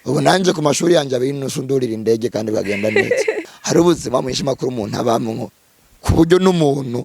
ubu nanje ku mashuri yanje abinusundurira indege kandi bagenda neza hari ubuzima mwinshi makuru umuntu abamwo ku buryo n'umuntu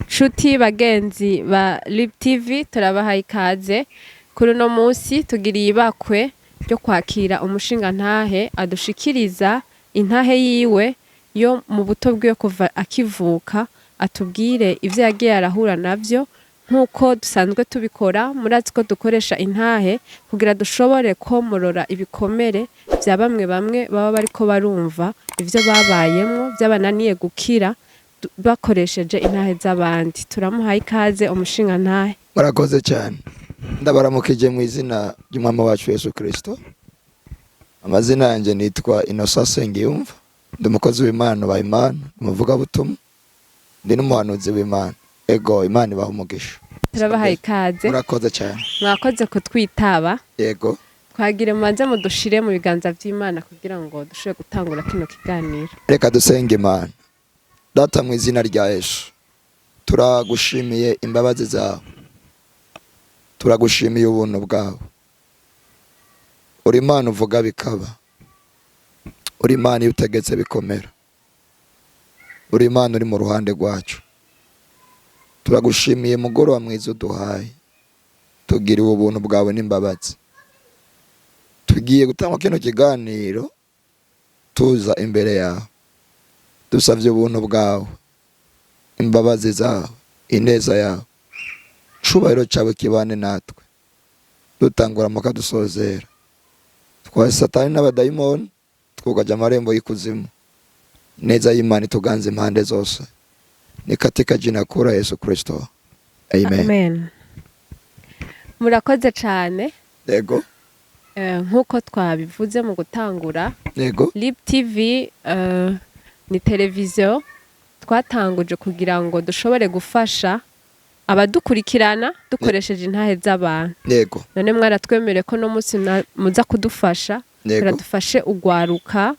Shuti bagenzi ba RIB TV turabahaye ikaze kuri no munsi tugiriye ibakwe ryo kwakira umushinga ntahe adushikiriza intahe yiwe yo mu buto bwiwe kuva akivuka atubwire ivyo yagiye arahura navyo nkuko dusanzwe tubikora murazi ko dukoresha intahe kugira dushobore komorora ibikomere vya bamwe baba bariko barumva ivyo babayemwo vyabananiye gukira bakoresheje intahe z'abandi turamuhaye ikaze umushinga ntahe murakoze cyane ndabaramukije mu izina ry'umwami wacu Yesu Kristo amazina yanje nitwa Innocent Sengiyumva ndi umukozi w'Imana ba Imana umuvuga butumwa ndi n'umuhanuzi w'Imana ego Imana ibaha umugisha turabahaye ikaze murakoze cyane mwakoze kutwitaba yego twagire mubanze mudushire mu biganza vy'Imana kugira ngo dushobore gutangura kino kiganiro reka dusenge Imana Data mu izina rya Yesu turagushimiye imbabazi zawe turagushimiye ubuntu bwawe uri Imana uvuga bikaba uri Imana utegetse bikomera uri Imana uri mu ruhande rwacu turagushimiye mugoroba mwiza uduhaye tugiriwe ubuntu bwawe n'imbabazi tugiye gutanga kino kiganiro tuza imbere yawe dusavye ubuntu bwawe imbabazi zawe ineza yawe cubahiro cawe kibane natwe dutangura muka dusozera twase satani n'abadayimoni twugaje amarembo y'ikuzimu neza y'Imana tuganze impande zose ni katika jina kura Yesu Kristo amen murakoze cyane yego nkuko twabivuze mu gutangura yego RIB TV ni televiziyo twatanguje kugira ngo dushobore gufasha abadukurikirana dukoresheje intahe z'abantu yego none mwaratwemereye ko no munsi muza kudufasha dufashe ugwaruka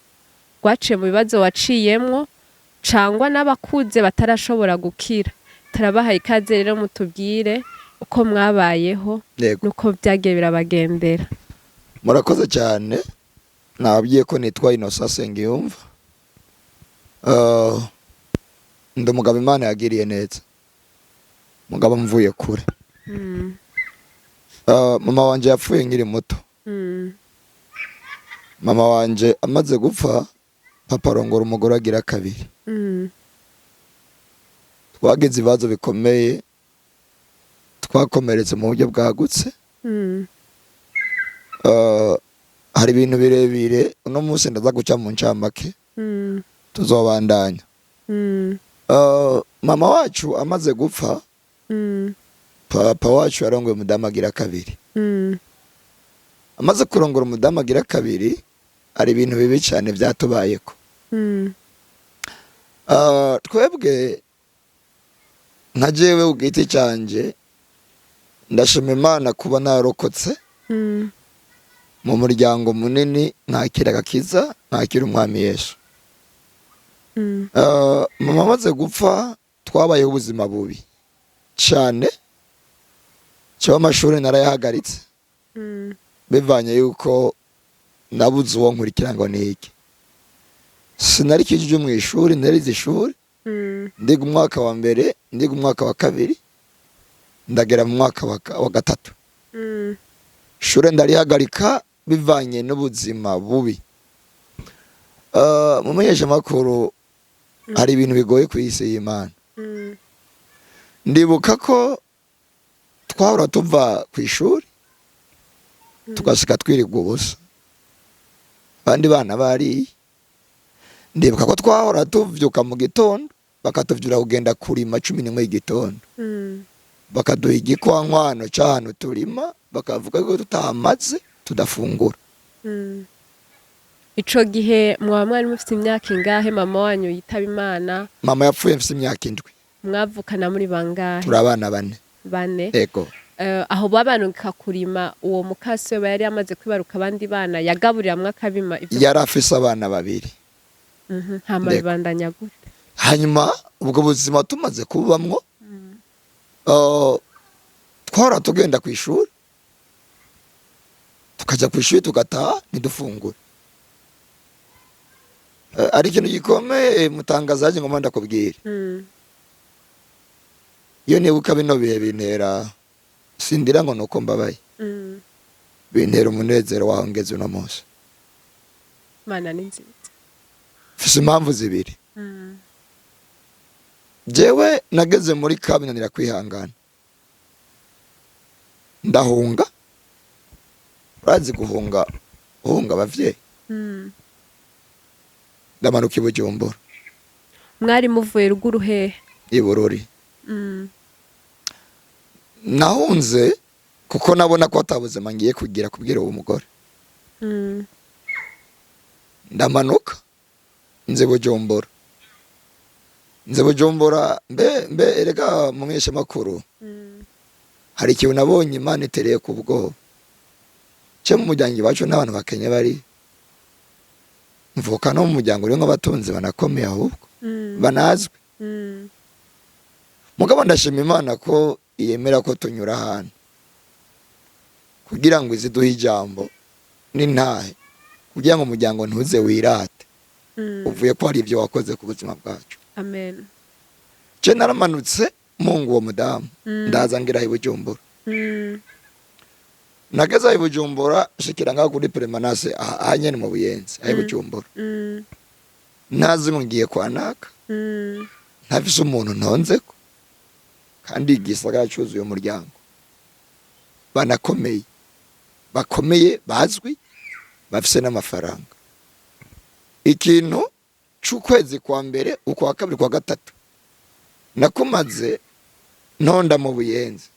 rwaciye mu bibazo waciyemwo cangwa n'abakuze batarashobora gukira turabahaye ikaze rero mutubwire uko mwabayeho nuko byagiye birabagendera murakoze cyane nababwiye ko nitwa Innocent Sengiyumva ndi umugabo Imana yagiriye neza mugabo mvuye kure mama wanje yapfuye nkiri muto mama wanje amaze gupfa papa arongora umugore agira kabiri twagize ibibazo bikomeye twakomeretse mu buryo bwagutse hari ibintu birebire uno munsi ndaza guca mu ncamake tuzobandanya mama wacu amaze gupfa papa wacu yarongoye umudamu agira kabiri amaze kurongora umudamu agira kabiri hari ibintu bibi cyane byatubayeko twebwe nka jewe ubwite cyanje ndashima Imana kuba narokotse mu muryango munini ntakira agakiza ntakira umwami Yesu mama amaze gupfa twabayeho ubuzima bubi cyane cyo amashuri narayahagaritse bivanye yuko nabuze uwo nkurikira ngo niki sinari kijije mu ishuri narize ishuri ndiga umwaka wa mbere ndiga umwaka wa kabiri ndagera mu mwaka wa gatatu ishure ndarihagarika bivanye n'ubuzima bubi mu menyesha makuru hari ibintu bigoye ku isi y'Imana ndibuka ko twahora tuva ku ishuri tugashika twirirwa ubusa abandi bana bari ndibuka ko twahora tuvyuka mu gitondo bakatuvyura kugenda kurima 11 y'igitondo bakaduha igikwankwano cyane turima bakavuga ko tutamaze tudafungura ico gihe mwari mufite imyaka ingahe mama wanyu yitaba Imana mama yapfuye mfite imyaka 7 mwavukana muri bangahe turi abana bane yego aho babanuka kurima uwo mukase we yari amaze kwibaruka abandi bana yagaburira mwakabima yari afise abana babiri hama bibandanya gute hanyuma ubwo buzima tumaze kubamwo twara tugenda ku ishuri tukaja ku ishuri tugataha ntidufungure. Ari ikintu gikomeye mutangazaje ngo manda kubwira. Iyo nibuka bino bihe bintera sindira ngo nuko mbabaye. Bintera umunezero wawe ngeze uno munsi. Mana ninzira. Fise impamvu zibiri. Jewe nageze muri kabinanira kwihangana. Ndahunga. Urazi guhunga abavyeyi. Ndamanuka i Bujumbura. Mwari muvuye ruguru hehe? I Bururi. Nahunze kuko nabona ko atabuzima ngiye kugira kubwira uwo mugore. Ndamanuka nze Bujumbura. Mbe erega mumweshe makuru. Hari ikintu nabonye Imana itereye ku bwoba. Cyo mu muryango wacu n'abantu bakenya bari mvuka no mu muryango uri nk'abatunzi banakomeye ahubwo banazwe. Mugabo ndashima Imana ko yemera ko tunyura ahantu kugira ngo iziduhe ijambo n'intahe kugira ngo umuryango ntuze wirate uvuye ko hari ibyo wakoze ku buzima bwacu. Amen. Je naramanutse mungu uwo mudamu ndaza ngira i Bujumbura. Nageza i Bujumbura shikira ngaho kuri permanence ahanyene mu Buyenzi i Bujumbura. Nazi ngo ngiye kwanaka. Ntafise umuntu ntonzeko kandi igisagara cyuzuye umuryango banakomeye bakomeye bazwi bafise n'amafaranga. Ikintu c'ukwezi kwa mbere ukwa kabiri kwa gatatu nakumaze ntonda mu Buyenzi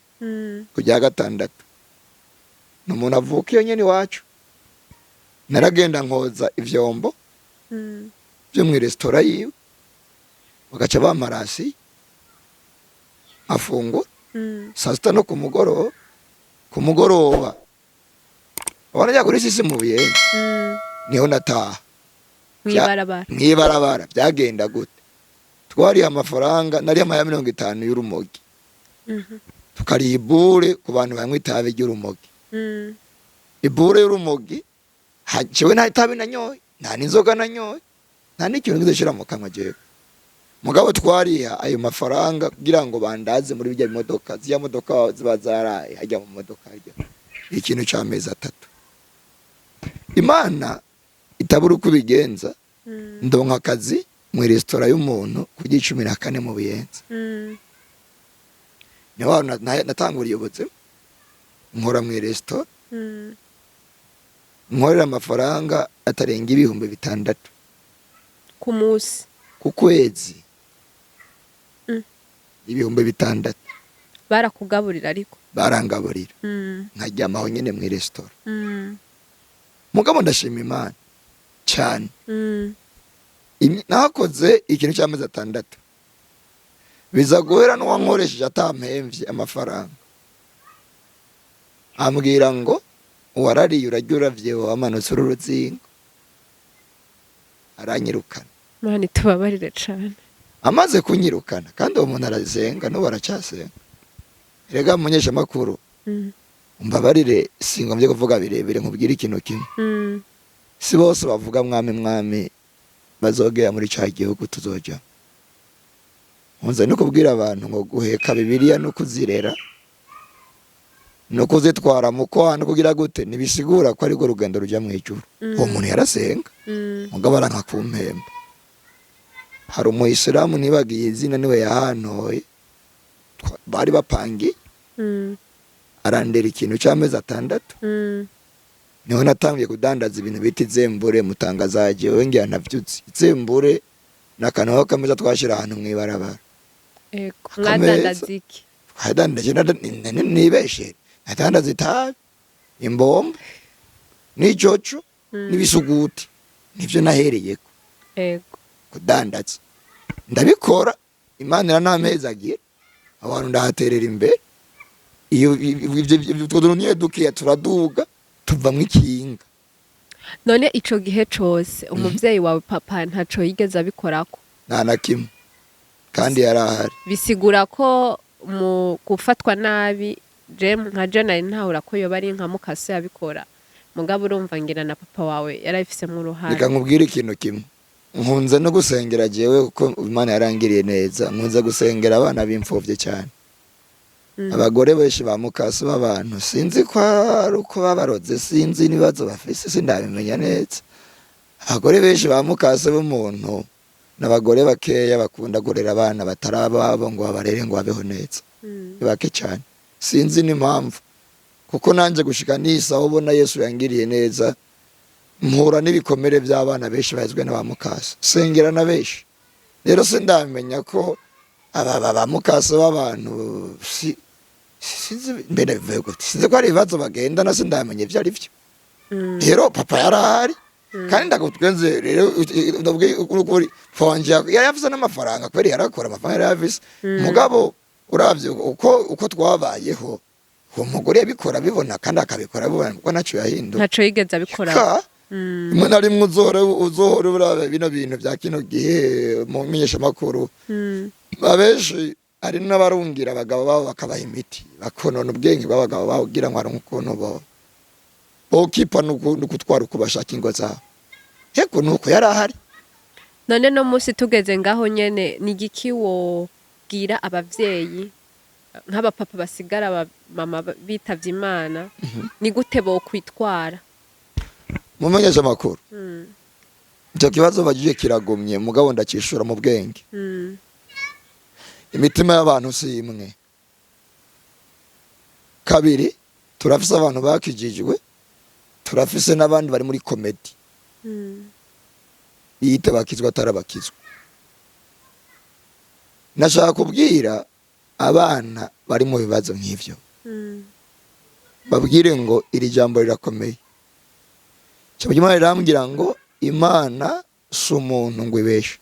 kujya gatandatu n'umuntu avuka iyo nyene wacu. Naragenda nkoza ivyombo byo mu restaurant yiwe bagaca bamarasi afungura saa sita no ku mugoroba wanajya kuri sisi mu Buyenzi niho nataha mwibarabara. Byagenda gute? Twari amafaranga nari ama 50 y'urumogi tukari ibure ku bantu banywa itabi ry'urumogi. Ibure y'urumogi hajewe nta itabi nanyoye nta n'inzoga nanyoye nta n'ikintu ngizeshira mu kanwa jewe. Mugabo twariha ayo mafaranga kugira ngo bandaze muri bijya imodoka ziya modoka ziba zaraye hajya mu modoka hajya ikintu cy'amezi 3. Imana itabura uko bigenza ndonka akazi mu restaurant y'umuntu ku 14 mu Buyenzi. Niho natanguriye ubuzima nkora mu restaurant nkorera amafaranga atarenga 6,000 ku munsi ku kwezi. 6,000 barakugaburira ariko barangaburira nkajyamaho nyene mu restaurant. Mugabo ndashima Imana cyane. Nakoze ikintu cy'amezi 6 biza guhera no wankoresheje atampemvye amafaranga. Ambwira ngo warariye urajyura vyewe amanutse uruzingo aranyirukana. Mani tubabarire cyane. Amaze kunyirukana kandi uwo muntu arazenga no baracyasenga. Erega munyesha makuru umbabarire singombye kuvuga birebire nkubwira ikintu kimwe. Si bose bavuga mwami bazogera muri cya gihugu tuzoja. Nkunze no kubwira abantu ngo guheka Bibiliya no kuzirera no kuzitwara mu kwana kugira gute nibisigura ko ari go rugendo rujya mu ijuru. Uwo muntu yarasenga mugabo arankakumpemba. Hari umuyisilamu nibagiye izina niwe yahantoye bari bapangi arandera ikintu cy'amezi 6 niho natangiye kudandaza ibintu bita izembure mutangazaje wengera navyutse izembure nakanaho kameza twashira ahantu mwibarabara. Ego mwadandaza iki? Hadandaje nibeshe nadandaza itabi imbombo n'icoco n'ibisuguti nivyo nahereyeko. Ego kudandaza ndabikora Imana iranameza agira abantu ndahaterera imbere. Iyo ivyo tuduruniye dukiya turaduga tuva mu ikinga. None ico gihe cose umuvyeyi wawe papa ntaco yigeze abikorako? Nta na kimwe. kandi yarahari. bisigura ko mu gufatwa nabi nka Jenali ntahura ko yoba ari nka Mukase yabikora mugabo urumva ngira na papa wawe yarabifise mu ruhare. Reka nkubwire ikintu kimwe, nkunze no gusengera jewe kuko Imana yarangiriye neza, nkunze gusengera abana b'imfuvye cyane. Abagore benshi ba Mukase b'abantu sinzi ko ari uko babaroze, sinzi nibazo bafise, sindabimenya neza. Abagore benshi ba Mukase b'umuntu n'abagore bakeya bakunda gorera abana batarababo ngo babarere ngo babeho neza. Bake cyane, sinzi n'impamvu kuko nanje gushika nisa ubona Yesu yangiriye neza, mpura n'ibikomere by'abana benshi bazwe na ba Mukase, sengera na benshi. Rero sindamenya ko aba Mukase b'abantu sinzi mbere bivuga sinzi ko ari ibibazo bagenda na sindamenya ivyo ari byo. Rero papa yarahari kandi ndagutwenze. Rero ndabwiye ukuri fonje yavuze n'amafaranga kweri yarakora amafaranga yaravise mugabo uravye uko twabayeho uwo mugore yabikora bibona kandi akabikora bibona kuko naco yahinduka, ntaco yigeze abikora. Imwe nari uzohora urabe bino bintu bya kino gihe mu menyesha makuru. Abenshi ari n'abarungira abagabo babo bakabaha imiti bakonona ubwenge bw'abagabo babo kugira ngo aronke ukuntu bokipa n'ukutwara uko bashaka ingo zabo. Heko nuko yarahari. None no musi tugeze ngaho nyene ni igiki wobwira abavyeyi nk'abapapa basigara mama bitavye Imana ni gute bo kwitwara mu menyesha makuru? Icyo kibazo bagije kiragomye mugabo ndacishura mu bwenge. Imitima y'abantu si imwe. Kabiri, turafise abantu bakijijwe, turafise n'abandi bari muri komedi biyita bakizwa atarabakizwa. Nashaka kubwira abana bari mu bibazo nk'ivyo, babwire ngo iri jambo rirakomeye. Cyabujima rirambwira ngo Imana si umuntu ngo ibeshe,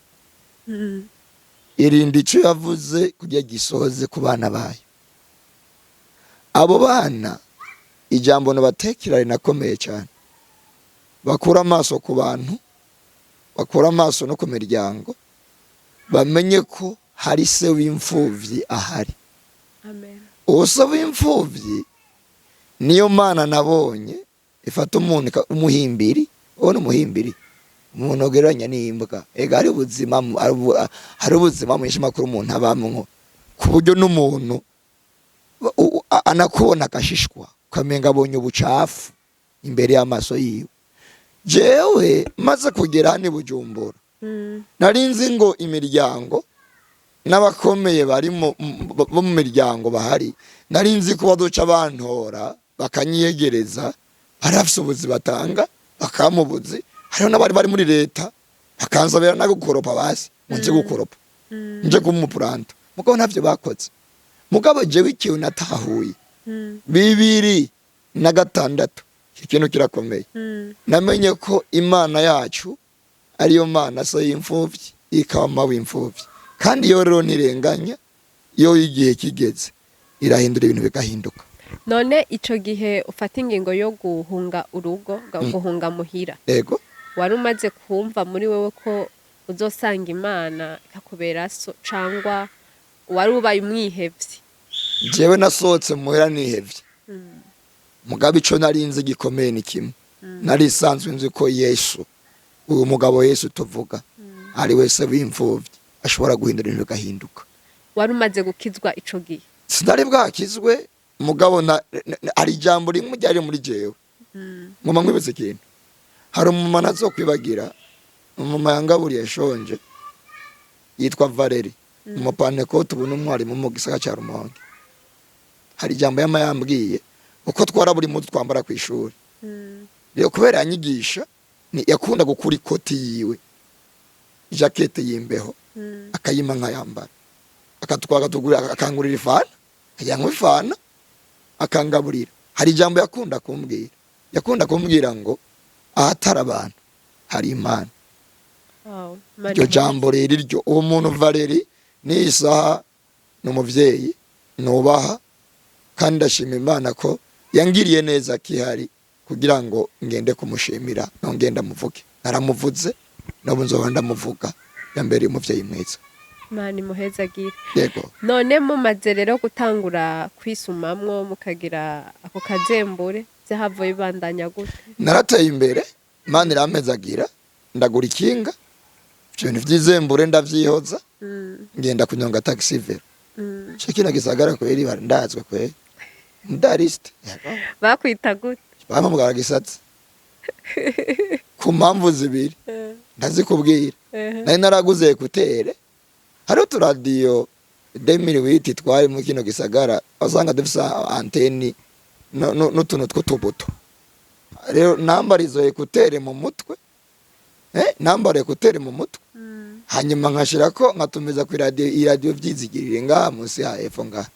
irinde ico yavuze kugira gisohoze ku bana bayo. Abo bana ijambo nabatekera rinakomeye cyane, bakura amaso ku bantu, bakura amaso no ku miryango, bamenye ko hari se w'imfuvyi ahari. Amen. Uwo w'imfuvyi niyo Mana nabonye ifata umuntu umuhimbiri, ubona umuhimbiri umuntu ogeranya n'imbwa. Ega hari ubuzima mwinshi makuru umuntu abamwo ku buryo n'umuntu anakubona akashishwa ukamenga abonye ubucafu imbere y'amaso yiwe. Jewe maze kugera hano Bujumbura narinzi ngo imiryango n'abakomeye bari bo mu miryango bahari, narinzi ko baduca bantora bakanyegereza, barafise ubuzi batanga bakamubuzi. Hariho n'abari bari muri leta bakanzabera no gukoropa basi nje gukoropa nje kumupuranta mugabo ntavyo bakoze. Mugabo jewe ikiyo natahuye 2006 ikintu kirakomeye. Namenye ko Imana yacu ariyo Mana so y'imfuvyi ikama w'imfuvyi, kandi yo rero nirenganya, yo igihe kigeze irahindura ibintu bigahinduka. None ico gihe ufata ingingo yo guhunga urugo guhunga muhira, yego wari umaze kumva muri wewe ko uzosanga Imana ikakubera so cangwa wari ubaye umwihevyi? Jewe nasohotse muhira nihevye. Mugabo ico narinzi gikomeye ni kimwe, nari sanzwe nzi ko Yesu, uwo mugabo Yesu tuvuga ari wese w'imfuvyi ashobora guhindura ibintu bigahinduka. Wari umaze gukizwa ico gihe? Sinari bwakizwe mugabo ari ijambo rimwe ryari muri jewe. Ngoma mwibese kintu, hari umuma nazokwibagira, umuma yangaburiye shonje yitwa Valeri, umupantekote ubu n'umwari mu mugisagara cya Rumonge. Hari ijambo yambwiye uko twara buri munsi twambara ku ishuri. Rero kubera yanyigisha yakunda gukura ikoti yiwe jacket y'imbeho akayima nkayambara, akatwaga tugura akangurira ifana yangu ifana akangaburira. Hari ijambo yakunda kumbwira ngo ahatari abantu hari Imana. Iryo jambo rero iryo uwo muntu Valeri ni isaha n'umuvyeyi nubaha, kandi ndashima Imana ko yangiriye neza kihari kugira ngo ngende kumushimira no ngenda muvuge. Naramuvuze nabo nzoba ndamuvuga yambere umuvyeyi mwiza. Imana imuhezagire. yego. None mumaze rero gutangura kwisumamwo mukagira ako kazembure vyahavuye bibandanya gute? Narateye imbere, Imana irampezagira, ndagura ikinga, ivyo bintu vy'izembure ndavyihoza, ngenda kunyonga taxi vero. Kino gisagara kweri ndazwe kweri. Ndariste. Bakwita gute? Bampamagara gisatsi. Ku mpamvu zibiri. Ndazikubwira. Nari naraguze ekutere. Hari uturadiyo 2008 twari mu kino gisagara, wasanga dufise anteni n'utuntu tw'utubuto. Rero nambara izo ekutere mu mutwe. Nambara ekutere mu mutwe. Hanyuma nkashirako nkatumiza ku radio vyizigirire ngaha munsi ya Efo ngaha.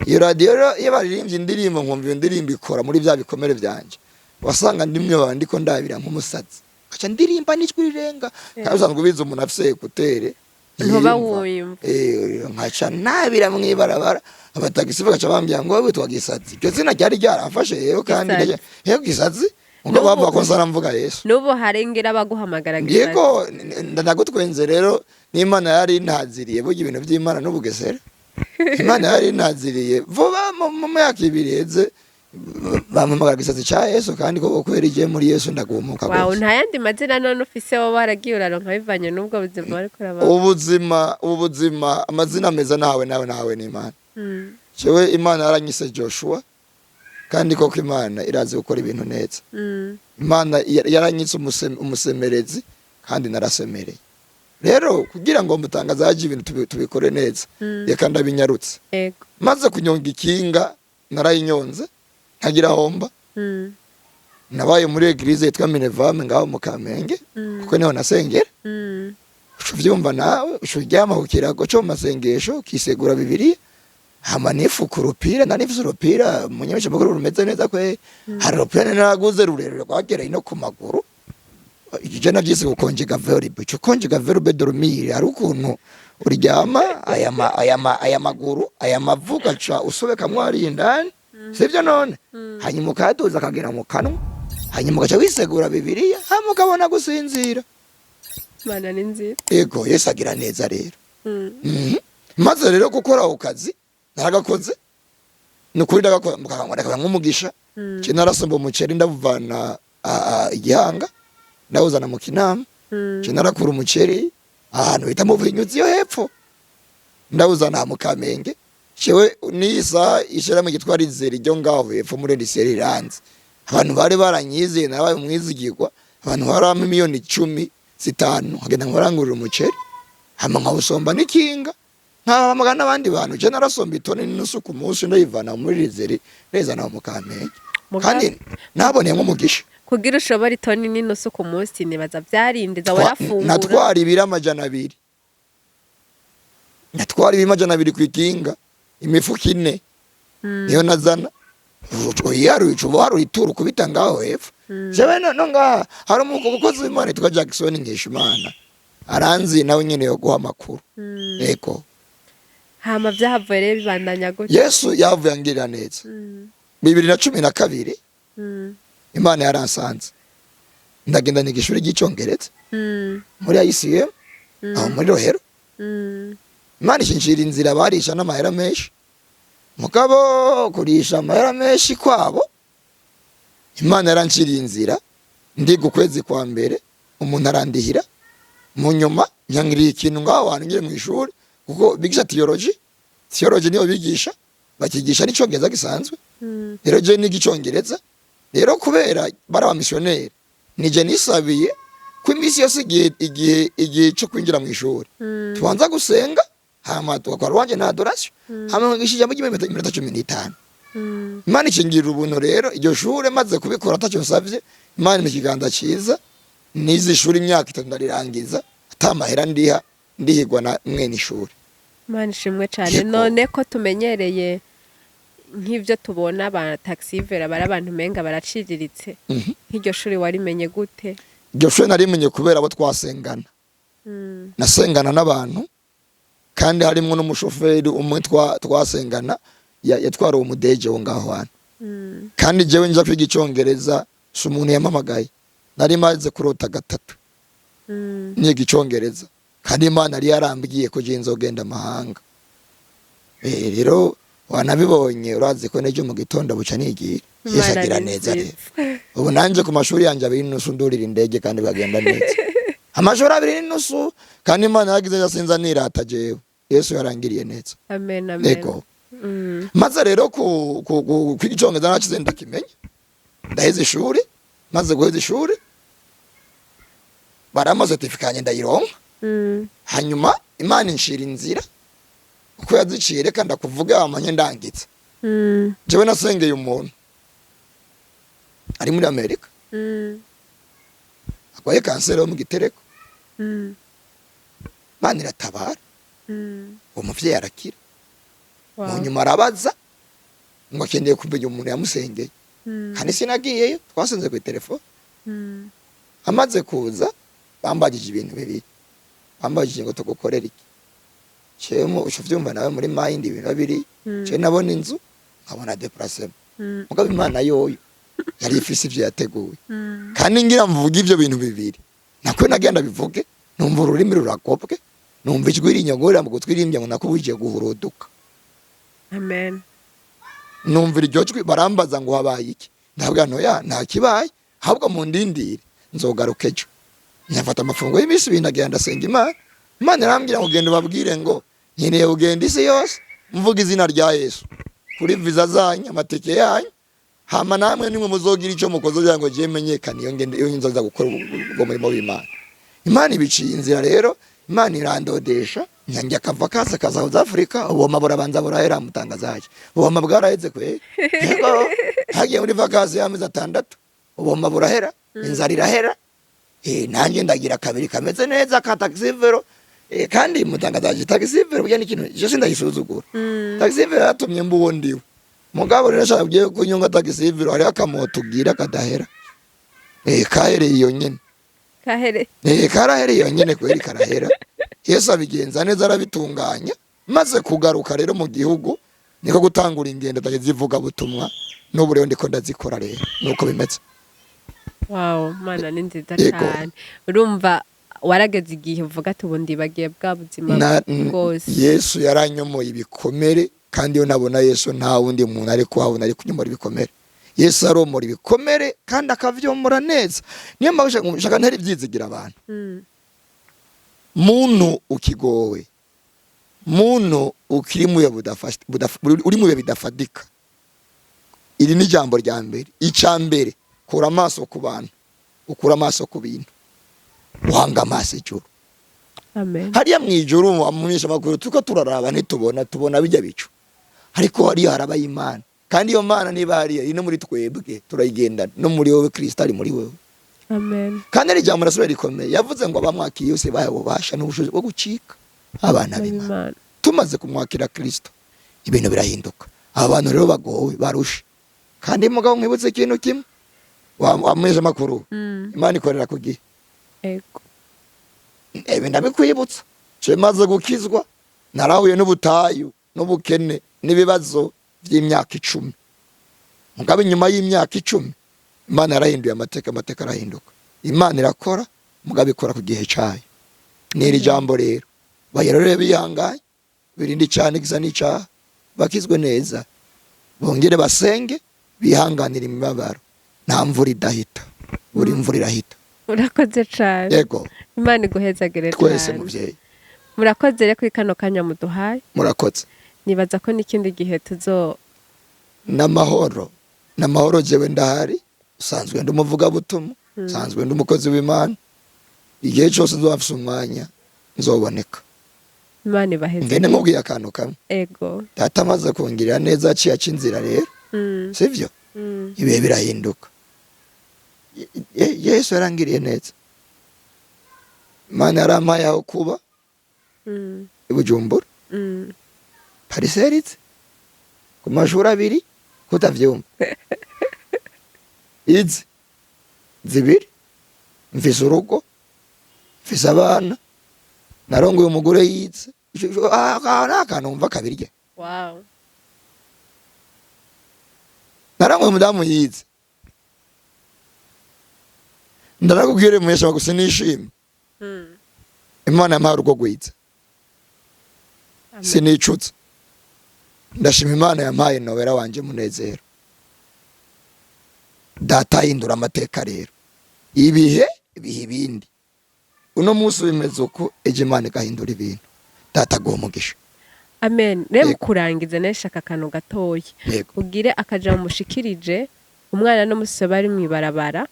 Iyo radio rero iyo baririmbye indirimbo nkumva iyo ndirimbo ikora muri vya bikomere vyanje. Wasanga ndimwe bandiko ndabira nk'umusazi. Aca ndirimba n'ijwi rirenga. Kandi usanzwe ubiza umuntu afise ekutere. Ntuba wuyumva. Nkaca nabira mwibarabara abatagisi bagaca bambya ngo wewe twagisatsi. Cyo zina ryari ryaramfashe rero kandi yego gisatsi. Ngo bava ko nsara mvuga Yesu. Nubo harengera baguhamagara gisatsi. Yego ndagutwenze rero n'Imana yari intaziriye burya ibintu by'Imana n'ubugesera. Imana yari intaziriye vuba mu myaka ibiri heze bampamagara gisatsi ca Yesu kandi ko kwerigiye muri Yesu ndagumuka gose. Wow, nta yandi mazina none ufise wo baragiye uraronka bivanye n'ubwo buzima ariko uraba. Ubuzima amazina meza nawe n'Imana. Cewe Imana yaranyise Joshua kandi koko Imana irazi gukora ibintu neza. Imana yaranyitse umusemerezi kandi narasemereye. Rero kugira ngo mutangaza haje ibintu tubikore neza reka ndabinyarutse. Yego. Maze kunyonga ikinga narayinyonze ntagira homba. Nabaye muri eglise yitwa Minevame ngaho mu Kamenge kuko niho nasengera. Uvyumva nawe ushujyama kukirago cyo masengesho kisegura Bibiliya. Hama nifuka urupira nanifuza urupira munyesha makuru rumeze neza kwe hari urupira naraguze rurerure kwagera ino ku maguru ije navyise gukonjega verbe cyo konjega verbe dormir hari ukuntu uryama aya maguru aya mavuga ca usobeka mwari indani sivyo none hanyuma ukaduza akagera mu kanwa hanyuma ugaca wisegura Bibiliya hama ukabona gusinzira. Mana ninzira. Ego Yesu agira neza rero. Maze rero gukora ukazi naragakoze nukuri ndagakora nk'umugisha cyo narasomba umuceri ndavana igihanga ndawuzana mu Kinama cyo narakura umuceri ahantu bita mu Binyuzi yo hepfo ndawuzana mu Kamenge cyewe nisa ishira mu gitwara izeri ryo ngaho hepfo muri Riseri Ranze abantu bari baranyizeye nabaye umwizigirwa abantu barama miliyoni 15 hagenda nkorangurira umuceri hama nkawusomba n'ikinga nkahamagana n'abandi bantu je narasomba itone n'nusu ku munsi ndayivana muri Rizeri nezana mu Kamenge kandi naboneye nk'umugisha kugira ushobora itone n'nusu ku munsi nibaza byarindiza warafungura natwara ibira amajana 2 natwara ibira amajana 2 kwikinga imifuka 4 niyo nazana yaru icubaru ituru kubita ngaho hepfo jewe no nga hari umukozi w'Imana twa Jackson Nkeshimana aranzi nawe nyene yo guha makuru eko hama vyahavuye rero bibandanya gute Yesu yavuye angirira neza 2012 Imana yaransanze ndagenda nigishuri ry'icyongereza muri ICM aho muri Rohero Imana ishinjira inzira barisha n'amahera menshi mugabo kurisha amahera menshi kwabo Imana yaranciriye inzira ndi gukwezi kwa mbere umuntu arandihira mu nyuma nyangiriye ikintu ngaho wangiye mu ishuri kuko bigisha theology niyo bigisha bakigisha n'icyongereza gisanzwe rero je n'igicyongereza rero kubera baraba missionnaire nije nisabiye ku imisi yose igihe cyo kwinjira mu ishuri tubanza gusenga hama tukakora wanje na adoration hama ngishije mu gihe 15 Imana ikingirira ubuntu rero iryo shure maze kubikora atacyo nsavye Imana ikiganza ciza nizi shuri imyaka 3 ndarirangiza atamahera ndihigwa na mwene ishuri. Imana ishimwe cyane none ko tumenyereye nk'ivyo tubona aba taxivera bara abantu menga baraciriritse nk'iryo shuri warimenye gute? Iryo shuri narimenye kubera abo twasengana nasengana n'abantu kandi harimo n'umushoferi umwe twasengana yatwara umudeje wo ngaho hano kandi jewe nja kwiga icyongereza sumuntu yamamagaye nari maze kurota 3 niga icyongereza kandi Imana yari yarambwiye ko je nzogenda amahanga. Rero wanabibonye urazi ko nejo mu gitondo buca nigiye. Yesu agira neza rero. Ubu nanje ku mashuri yanje 2:30 ndurira indege kandi bagenda neza. Amashuri 2:30 kandi Imana yagize yasinza nirata jewe. Yesu yarangiriye neza. Amen amen. Ego. Maze rero ku kwicongereza nacize ndakimenya. Ndaheze ishuri, maze guheza ishuri baramaze certificate ndayironka. Hanyuma Imana inshira inzira uko yaziciye reka ndakuvuga amanye ndangitse. Jewe nasengeye umuntu ari muri Amerika. Akwaye kanseri yo mu gitereko. Imana iratabara. Umuvyeyi arakira. Mu nyuma arabaza ngo akeneye kumenya umuntu yamusengeye. Kandi sinagiyeyo twasenze ku telefone. Amaze kuza bambagije ibintu bibiri. Bambagije ngo tugukorera iki. Chemo ushuvyumva nawe muri mind ibintu bibiri. Je nabona inzu nkabona déplacement. Mugabo Imana yoyo yari ifise ivyo yateguye. Kandi ngira mvuga ivyo bintu bibiri. Nakwe nagenda bivuge numva ururimi rurakopwe. Numva ijwi rinyogora mu gutwirimbya ngo nakubuje guhuruduka. Amen. Numva iryo jwi barambaza ngo habaye iki. Ndavuga no ya nta kibaye ahubwo mu ndindire nzogaruka ejo. Nyafata amafungo y'imisi binagenda senga Imana. Imana irambwira ngo genda babwire ngo nkeneye ugenda isi yose mvuga izina rya Yesu. Kuri visa zanyu amateke yanyu. Hama namwe nimwe muzogira ico mukozo kugira ngo je menyekane iyo ngende iyo nzoza gukora ubwo murimo w'Imana. Imana ibiciye inzira rero. Imana irandodesha nyange akava kasa kaza South Africa uwo mabura banza burahera mutangazaje uwo mabwaraheze kwe yego hagiye muri vacances y'amezi 6 uwo maburahera inzara irahera nanje ndagira kabiri kameze neza ka taxi vero kandi mutangazaje taxi vero bya n'ikintu je sindayisuzugura taxi vero yatumye mbuwo ndiwe mugabo rero shabye kunyonga taxi vero ari akamotugira kadahera kahere iyo nyene kahere karahere iyo nyene kweri karahera. Yesu abigenza neza arabitunganya maze kugaruka rero mu gihugu niko gutangura ingendo ndazivuga butumwa n'ubu rero ndiko ndazikora rero nuko bimeze. Wow, Mana ni nziza cyane. Urumva warageze igihe uvuga ati ubundi bagiye bwa buzima bwose. Yesu yaranyomoye ibikomere kandi yo nabona Yesu nta wundi muntu ari kuhabona ari kunyomora ibikomere. Yesu aromora ibikomere kandi akavyomora neza. Niyo mpamvu ushaka ntari byizigira abantu. Muntu ukigowe. Muntu ukiri muye uri muye bidafadika. Iri ni jambo rya mbere. Icambere kura amaso ku bantu. Ukura amaso ku bintu. Uhanga amaso ijuru. Amen. Hariya mwijuru amunyesha makuru tuko turaraba tubona bijya bicu. Ariko hari haraba Imana. Kandi iyo Mana niba hariya ino muri twebwe turayigenda no muri wowe Kristo ari muri wewe. Amen. Kandi ari jambo rasubira rikomeye yavuze ngo abamwakiye yose bayobasha n'ubushobozi bwo gucika abana b'Imana. Tumaze kumwakira Kristo ibintu birahinduka. Abantu rero bagowe barusha. Kandi mugabo mwibutse ikintu kimwe wamweje makuru Imana ikorera ku gihe. Ego. Ndabikwibutsa. Je maze gukizwa narahuye n'ubutayu n'ubukene n'ibibazo by'imyaka 10. Mugabe nyuma y'imyaka 10 Imana yarahinduye amateka arahinduka. Imana irakora mugabe ikora ku gihe cyayo. Niri jambo rero bayerore biyangaye birindi cyane giza nica bakizwe neza bongere basenge bihanganira imibabaro nta mvura idahita buri mvura irahita. Urakoze cyane. Yego. Imana iguhezagire cyane. Twese muvyeyi. Murakoze rero kwikano kanya muduhaye. Murakoze. Nibaza ko n'ikindi gihe tuzo namahoro jewe ndahari usanzwe ndumuvuga butumwa usanzwe ndumukozi w'Imana igihe cyose nzofisa umwanya nzoboneka. Imana ibaheze. Ngene nkubwiye akantu kamwe. Ego. Data amaze kongirira neza aciye inzira rero. Sivyo? Ibihe birahinduka. Yesu yarangiriye neza. Imana yarampaye aho kuba. Bujumbura. Pariseritse. Ku mashuri 2 kutavyumva. Izi zibiri mfise urugo mfise abana narongoye umugore yize akanumva kabirye. Wow. Narangoye umudamu yize ndarakubwire mwesha bagusinishima. Imana yampaye urugo rwiza sinicutse ndashima Imana yampaye nobera wanje munezero data yindura amateka rero ibihe ibindi uno munsi bimeze uko eje Imana igahindura ibintu data umugisha. Amen. Rero kurangiza neshaka kanu gatoya ugire akaja mushikirije umwana no musaba ari mwibarabara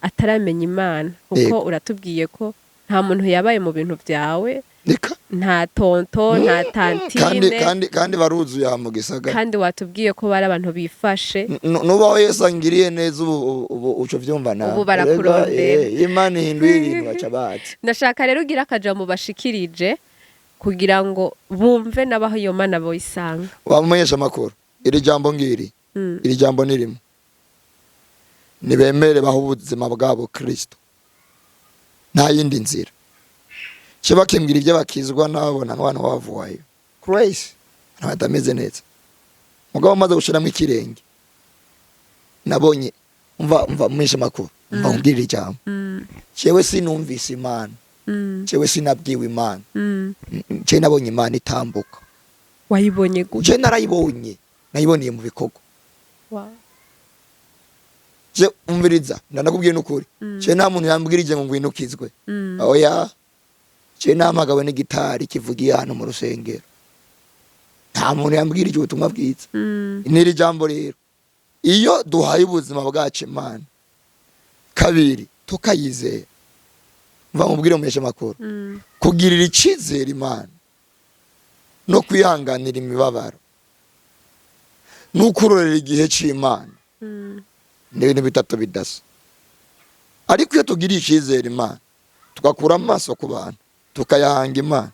ataramenya Imana kuko uratubwiye ko nta muntu yabaye mu bintu byawe nta tonto nta tantine kandi baruzuye ha mugisagara kandi watubwiye ko bari abantu bifashe nuba Yesu angiriye neza ubu uco vyumva na ubu barakurondera Imana hinduye ibintu baca bati ndashaka rero ugira akaja mu bashikirije kugira ngo bumve nabaho iyo Mana boyisanga wamumenyesha makuru iri jambo ngiri iri jambo nirimo nibemere baho ubuzima bwabo Kristo nta yindi nzira kiba kimbwira ibyo bakizwa nabona n'abantu bavuye Grace ntabatameze neza mugabo maze gushiramo ikirenge nabonye umva mumenyesha makuru umva umbwira ijambo cewe sinumvise Imana cewe sinabwiwe Imana ce nabonye Imana itambuka wayibonye gute je nayiboniye mu bikoko je umviriza ndanakubwiye n'ukuri ce nta muntu yambwirije ngo ngwinukizwe oya ce namagawe n'igitari kivugiye hano mu rusengero nta muntu yambwirije ubutumwa bwiza niri jambo rero iyo duhaye ubuzima bwacu Imana kabiri tukayizera mva mubwire mumenyesha makuru kugirira icizere Imana no kwihanganira imibabaro n'ukurorera igihe c'Imana n'ibintu bitatu bidasa ariko iyo tugiriye icizere Imana tugakura amaso ku bantu tukayahanga Imana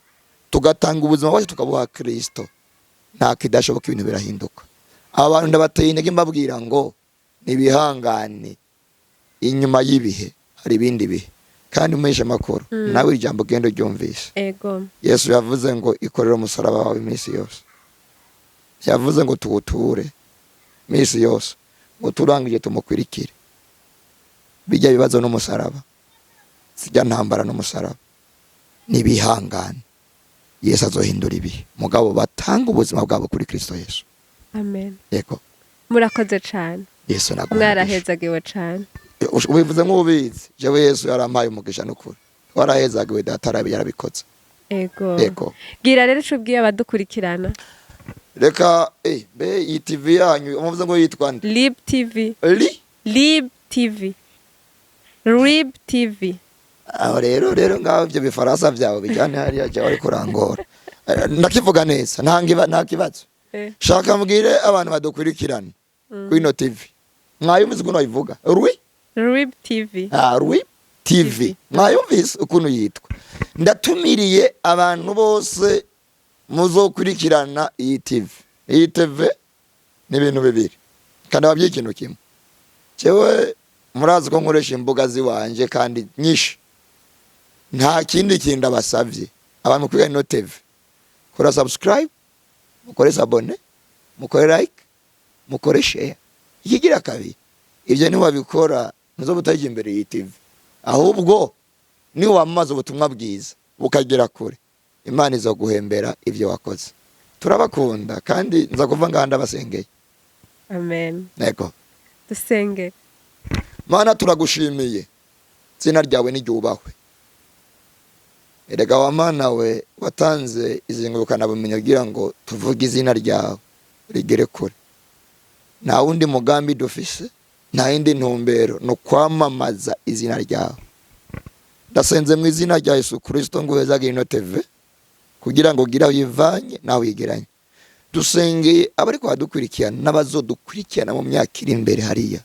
tugatanga ubuzima bwacu tukabuha Kristo nta kidashoboka ibintu birahinduka abantu ndabateye intege mbabwira ngo nibihangane inyuma y'ibihe hari ibindi bihe kandi mumenyesha makuru nawe ijambo gendo ryumvise ego Yesu yavuze ngo ikorera umusaraba wawe iminsi yose yavuze ngo tuwuture iminsi yose ngo turangije tumukwirikire bijya bibazo n'umusaraba sijya ntambara n'umusaraba nibihangane Yesu azohindura ibihe mugabo batanga ubuzima bwabo kuri Kristo Yesu. Amen. Yego murakoze cyane Yesu naguha mwarahezagiwe cyane ubivuze nk'ubizi jewe Yesu yarampaye umugisha n'ukuri warahezagiwe data yarabikoze ego gira rero cubwiye abadukurikirana reka be iyi TV yanyu umuvuze ngo yitwa nde RIB TV RIB TV aho rero ngaho ibyo bifaransa byawe bijyane hariya cyo ari kurangora ndakivuga neza nta kibazo shaka mbwire abantu badukurikirana kwino TV mwayumvise ukuntu bayivuga RIB TV RIB TV mwayumvise ukuntu yitwa ndatumiriye abantu bose muzokurikirana iyi TV ni ibintu bibiri kandi ababye ikintu kimwe cyewe murazi ko nkoresha imbuga ziwanje kandi nyinshi nta kindi kintu abasavye abantu kwiga ino TV kora subscribe mukore abone mukore like mukore share ikigira kabiri ibyo ni wabikora nzo butaje imbere iyi TV ahubwo ni wamaze ubutumwa bwiza bukagera kure Imana izo guhembera ivyo wakoze turabakunda kandi nza kuva nganda basengeye. Amen. Nego dusenge. Mana turagushimiye zina ryawe n'iryubahwe erega wa Mana we watanze izingurukana bumenyi kugira ngo tuvuge izina ryawe rigere kure nta wundi mugambi dufise nta yindi ntumbero no kwamamaza izina ryawe ndasenze mu izina rya Yesu Kristo ngo uhezagire ino TV kugira ngo gira yivanye nawe yigeranye dusengeye abari kwadukurikirana n'abazodukurikirana mu myaka iri imbere hariya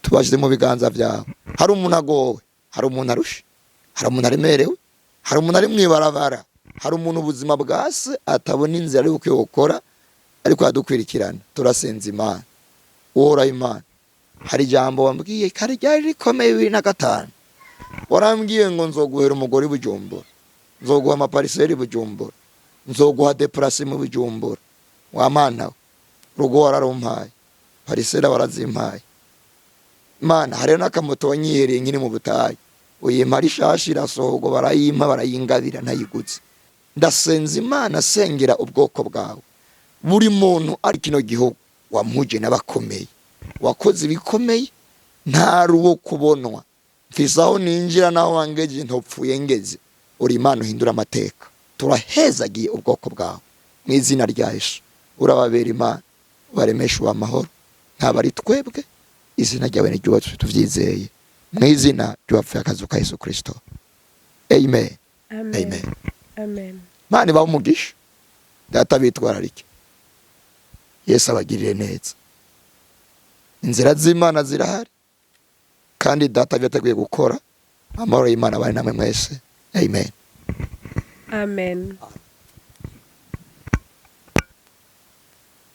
tubashize mu biganza byawe hari umuntu agowe hari umuntu arusha hari umuntu aremerewe hari umuntu ari mwibarabara hari umuntu ubuzima bwase atabona inzira ari uko yokora ariko yadukurikirana turasenze Imana wora Imana hari jambo wambwiye kari ryari rikomeye 2005 warambwiye ngo nzoguhera umugore Bujumbura nzoguha amapariseri Bujumbura nzoguha deplacement mu Bujumbura wa Mana rugo wararumpaye parisera warazimpaye Mana hari nakamoto wanyihereye nyine mu butayi uyimpa rishashi irasohogo barayimpa barayingabira ntayiguze. Ndasenza Imana sengera ubwoko bwawe buri muntu ari kino gihugu wamuje n'abakomeye wakoze ibikomeye nta ruwo kubonwa mfisaho ninjira naho wangeje ntopfuye ngeze uri Imana uhindura amateka turahezagiye ubwoko bwawe mu izina rya Yesu urababera Imana baremesha amahoro ntabari twebwe izina ryawe n'iryubatse tuvyizeye mu izina ry'uwapfuye akazu ka Yesu Kristo amen amen amen. Mani ba umugisha data bitwararike Yesu abagirire neza inzira z'Imana zirahari kandi data byateguye gukora amahoro y'Imana bari namwe mwese amen Amen.